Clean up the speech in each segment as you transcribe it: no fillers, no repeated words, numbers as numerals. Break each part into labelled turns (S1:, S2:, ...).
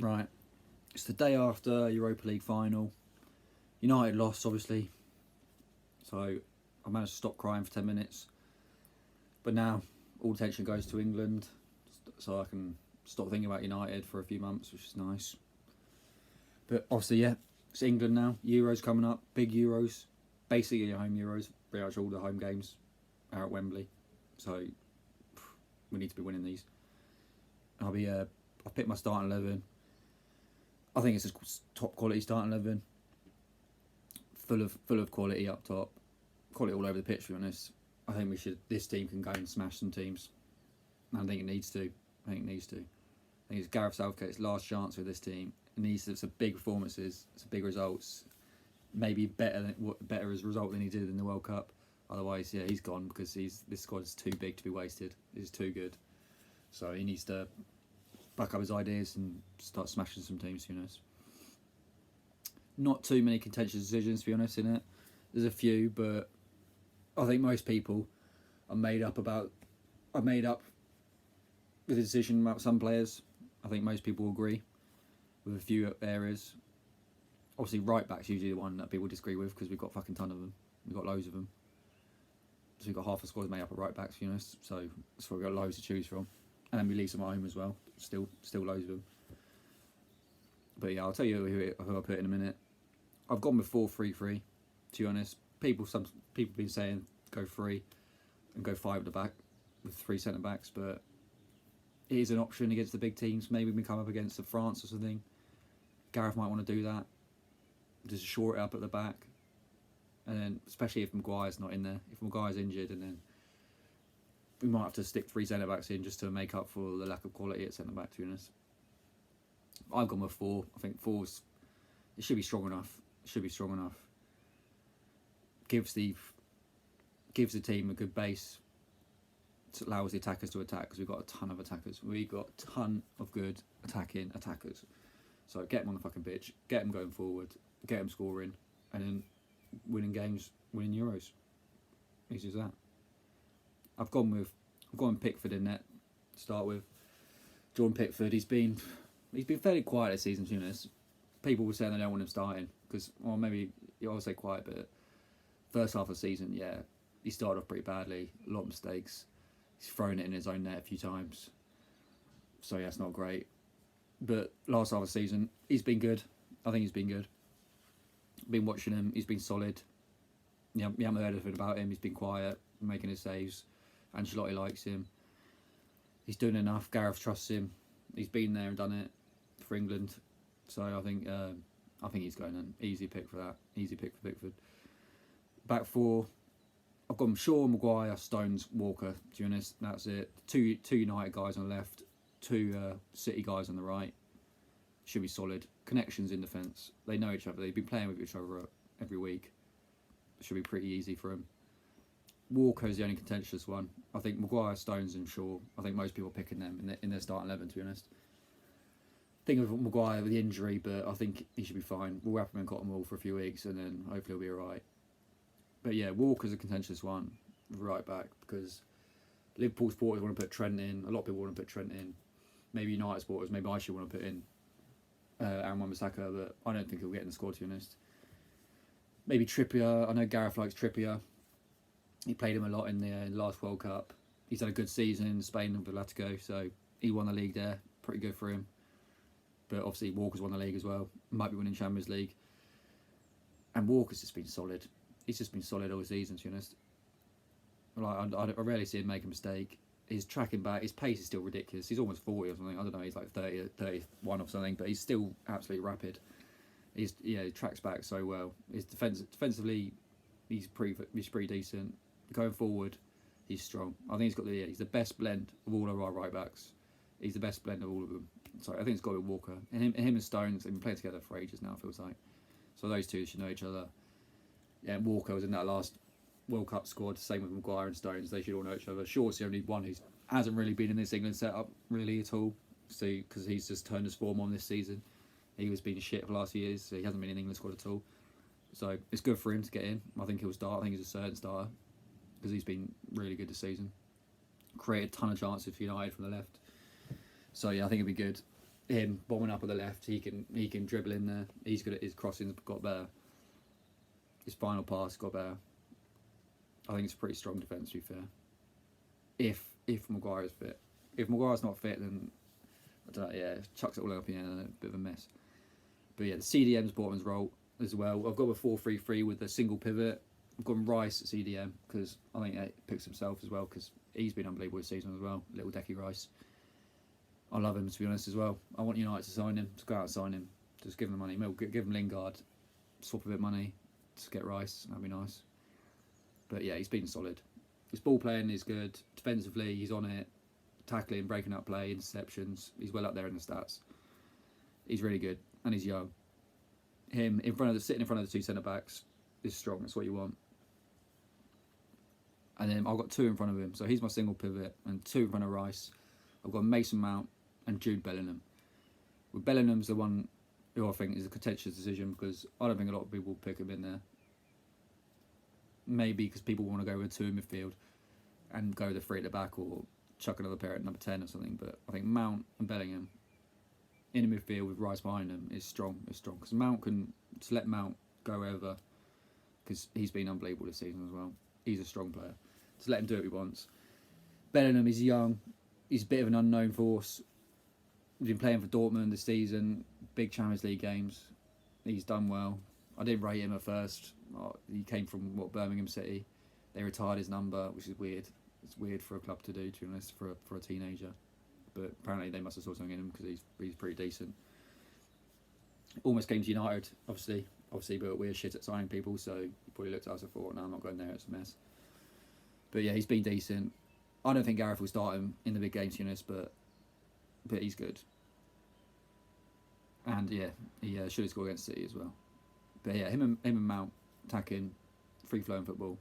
S1: Right. It's the day after Europa League final. United lost, obviously. So I managed to stop crying for 10 minutes. But now all attention goes to England. So I can stop thinking about United for a few months, which is nice. But obviously, yeah, it's England now. Euros coming up. Big Euros. Basically home Euros. Pretty much all the home games are at Wembley. So we need to be winning these. I've picked my starting 11. I think it's a top quality starting 11. Full of quality up top. Quality all over the pitch, to be honest. I think this team can go and smash some teams. I think it needs to. I think it's Gareth Southgate's last chance with this team. It needs some big performances, some big results. Maybe better as result than he did in the World Cup. Otherwise, yeah, he's gone because this squad is too big to be wasted. It's too good. So he needs to back up his ideas and start smashing some teams, to be honest. Not too many contentious decisions, to be honest, in it. There's a few, but I think most people are made up with the decision about some players. I think most people agree with a few areas. Obviously, right back's usually the one that people disagree with because we've got a fucking ton of them. We've got loads of them. So we've got half the squad made up of right backs, to be honest. So we've got loads to choose from. And then we leave some at home as well. Still loads of them. But yeah, I'll tell you who I put in a minute. I've gone with 4-3-3, to be honest. Some people have been saying go 3 and go 5 at the back with 3 centre backs, but it is an option against the big teams. Maybe we come up against France or something. Gareth might want to do that. Just short it up at the back. And then, especially if Maguire's not in there. If Maguire's injured, and then we might have to stick 3 centre backs in just to make up for the lack of quality at centre back, to be honest. I've gone with 4. I think 4's it should be strong enough. Gives the team a good base. Allows the attackers to attack because we've got a ton of attackers. We've got a ton of good attacking attackers. So get them on the fucking pitch, get them going forward, get them scoring, and then winning games, winning Euros. Easy as that. I've gone Pickford in net to start with. Jordan Pickford, he's been fairly quiet this season, to be honest. People were saying they don't want him starting because, well, maybe you always say quiet, but first half of the season, yeah, he started off pretty badly. A lot of mistakes. He's thrown it in his own net a few times. So yeah, it's not great. But last half of the season, he's been good. I think he's been good. Been watching him. He's been solid. Yeah, you haven't heard anything about him. He's been quiet, making his saves. Ancelotti likes him. He's doing enough. Gareth trusts him. He's been there and done it for England. So I think he's going in. Easy pick for that. Easy pick for Pickford. Back 4. I've gone Shaw, Maguire, Stones, Walker. To be honest, that's it. Two United guys on the left. 2 City guys on the right. Should be solid. Connections in defence. They know each other. They've been playing with each other every week. Should be pretty easy for them. Walker is the only contentious one. I think Maguire, Stones and Shaw. I think most people are picking them in their starting 11, to be honest. Think of Maguire with the injury, but I think he should be fine. We'll wrap him in cotton wool for a few weeks and then hopefully he'll be alright. But yeah, Walker's a contentious one, right back, because Liverpool supporters want to put Trent in. A lot of people want to put Trent in. Maybe United supporters, maybe I should want to put in Aaron Wan-Bissaka, but I don't think he'll get in the squad, to be honest. Maybe Trippier. I know Gareth likes Trippier. He played him a lot in the last World Cup. He's had a good season in Spain and Atletico, so he won the league there. Pretty good for him. But obviously Walker's won the league as well. Might be winning Champions League. And Walker's just been solid. He's just been solid all season, to be honest. Like, I rarely see him make a mistake. He's tracking back. His pace is still ridiculous. He's almost 40 or something. I don't know. He's like 30, 31 or something. But he's still absolutely rapid. He tracks back so well. His defensively, he's pretty decent. Going forward, he's strong. I think he's the best blend of all of our right backs. He's the best blend of all of them. So I think it's got to be Walker. And him and Stones, they've been playing together for ages now, it feels like. So those two should know each other. Yeah, Walker was in that last World Cup squad, same with Maguire and Stones. They should all know each other. Shaw's the only one who hasn't really been in this England setup really at all. So because he's just turned his form on this season. He was being shit for the last few years, so he hasn't been in the England squad at all. So it's good for him to get in. I think he'll start. I think he's a certain starter because he's been really good this season. Created a ton of chances for United from the left. So yeah, I think it'll be good. him bombing up on the left. He can dribble in there. He's good at his crossings. Got better. His final pass got better. I think it's a pretty strong defence, to be fair. If Maguire is fit. If Maguire's not fit, then I don't know. Yeah, chucks it all up in and a bit of a mess. But yeah, the CDM's Bortman's role as well. I've got a 4-3-3 with a single pivot. I've gone Rice at CDM because I think it picks himself as well because he's been unbelievable this season as well. Little Decky Rice. I love him, to be honest, as well. I want United to sign him. Just go out and sign him. Just give him the money. Give him Lingard. Swap a bit of money. Just get Rice. That'd be nice. But yeah, he's been solid. His ball playing is good. Defensively, he's on it. Tackling, breaking up play, interceptions. He's well up there in the stats. He's really good. And he's young. Him sitting in front of the two centre backs is strong. That's what you want. And then I've got two in front of him. So he's my single pivot. And two in front of Rice. I've got Mason Mount and Jude Bellingham. With Bellingham's the one who I think is a contentious decision because I don't think a lot of people will pick him in there. Maybe because people want to go with two in midfield and go with the three at the back or chuck another pair at number 10 or something. But I think Mount and Bellingham in the midfield with Rice behind them is strong. It's strong because Mount can just let Mount go wherever because he's been unbelievable this season as well. He's a strong player. Just let him do what he wants. Bellingham is young. He's a bit of an unknown force. He's been playing for Dortmund this season, big Champions League games. He's done well. I didn't rate him at first. He came from Birmingham City. They retired his number, which is weird. It's weird for a club to do, to be honest, for a teenager. But apparently they must have saw something in him because he's pretty decent. Almost came to United, obviously, but we're shit at signing people, so he probably looked at us and thought, no, I'm not going there, it's a mess. But yeah, he's been decent. I don't think Gareth will start him in the big games, to be honest, but he's good. And yeah, he should have scored against City as well. But yeah, him and Mount attacking, free-flowing football.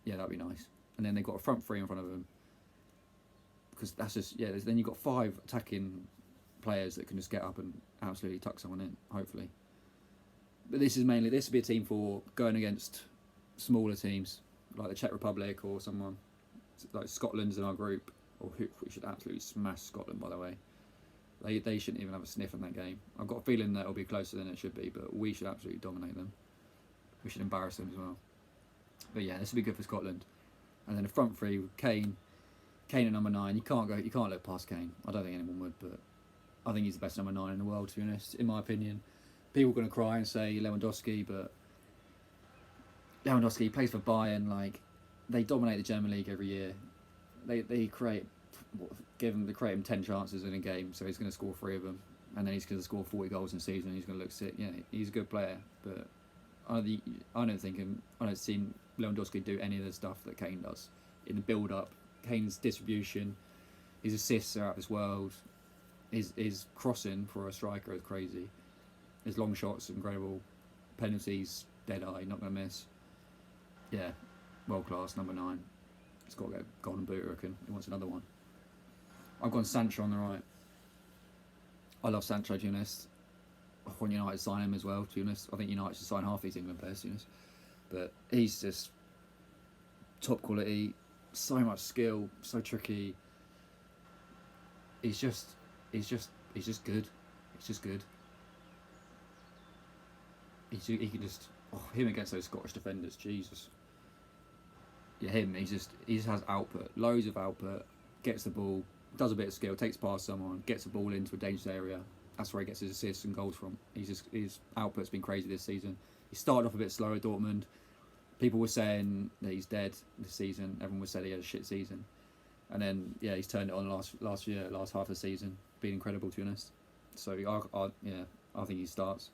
S1: Yeah, that'd be nice. And then they've got a front three in front of them. Because that's just, yeah, then you've got 5 attacking players that can just get up and absolutely tuck someone in, hopefully. But this will be a team for going against smaller teams, like the Czech Republic or someone. Like Scotland's in our group, we should absolutely smash Scotland, by the way. They shouldn't even have a sniff in that game. I've got a feeling that it'll be closer than it should be, but we should absolutely dominate them. We should embarrass them as well. But yeah, this will be good for Scotland. And then the front three with Kane at number 9. You can't look past Kane. I don't think anyone would, but I think he's the best number 9 in the world, to be honest, in my opinion. People are going to cry and say Lewandowski, but Lewandowski plays for Bayern. Like, they dominate the German league every year. They create him 10 chances in a game, so he's going to score 3 of them, and then he's going to score 40 goals in a season. And he's going to look sick. Yeah, he's a good player, but I don't see Lewandowski do any of the stuff that Kane does in the build-up. Kane's distribution, his assists are out of this world. His crossing for a striker is crazy. His long shots incredible. Penalties, dead eye, not going to miss. Yeah, world class, number 9. He's got to get golden boot, I reckon. He wants another one. I've gone Sancho on the right. I love Sancho, to be honest. I want United to sign him as well, to be honest. I think United should sign half these England players, to be honest. But he's just top quality, so much skill, so tricky. He's just good. He's just good. He can just him against those Scottish defenders, Jesus. Yeah, he just has output, loads of output. Gets the ball, does a bit of skill, takes past someone, gets the ball into a dangerous area. That's where he gets his assists and goals from. His output's been crazy this season. He started off a bit slow at Dortmund. People were saying that he's dead this season. Everyone was saying he had a shit season, and then yeah, he's turned it on last half of the season. Been incredible, to be honest. So I think he starts.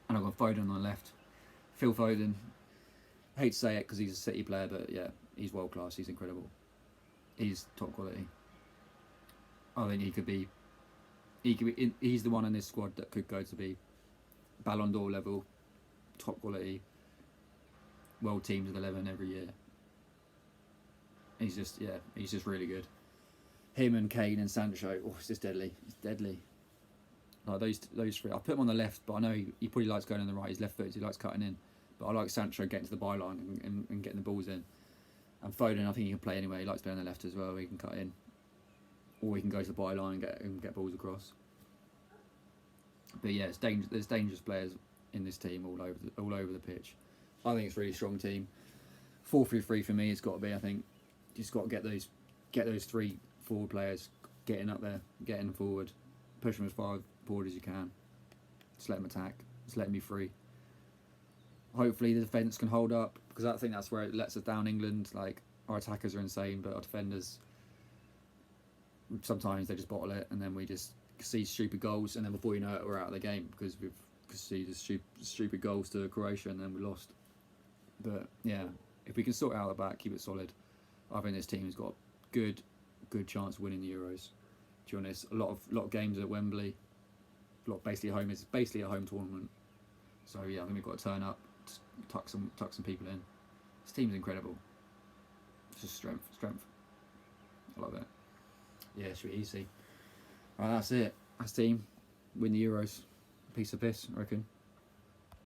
S1: And I've got Foden on the left. Phil Foden. I hate to say it because he's a City player, but yeah, he's world class. He's incredible. He's top quality. I think he's the one in this squad that could go to be Ballon d'Or level, top quality, world teams of 11 every year. He's just really good. Him and Kane and Sancho, it's just deadly. It's deadly. Like those 3. I put him on the left, but I know he probably likes going on the right. He's left-footed, he likes cutting in. But I like Sancho getting to the byline and getting the balls in. And Foden, I think he can play anyway. He likes playing on the left as well. He can cut in. or we can go to the byline and get balls across. But yeah, there's dangerous players in this team all over the pitch. I think it's a really strong team. 4-3-3 for me, it's got to be. I think you just got to get those 3 forward players getting up there, getting forward, push them as far forward as you can. Just let them attack. Just let them be free. Hopefully the defence can hold up, because I think that's where it lets us down. England, like, our attackers are insane, but our defenders, sometimes they just bottle it, and then we just see stupid goals, and then before you know it, we're out of the game because we've conceded stupid goals to Croatia, and then we lost. But yeah, if we can sort it out at the back, keep it solid, I think this team has got a good chance of winning the Euros. To be honest, a lot of games at Wembley, basically home. It's basically a home tournament. So yeah, I think we've got to turn up, tuck some people in. This team's incredible. It's just strength. I love it. Yeah, it should be easy. Right, that's it. That's team. Win the Euros. Piece of piss, I reckon.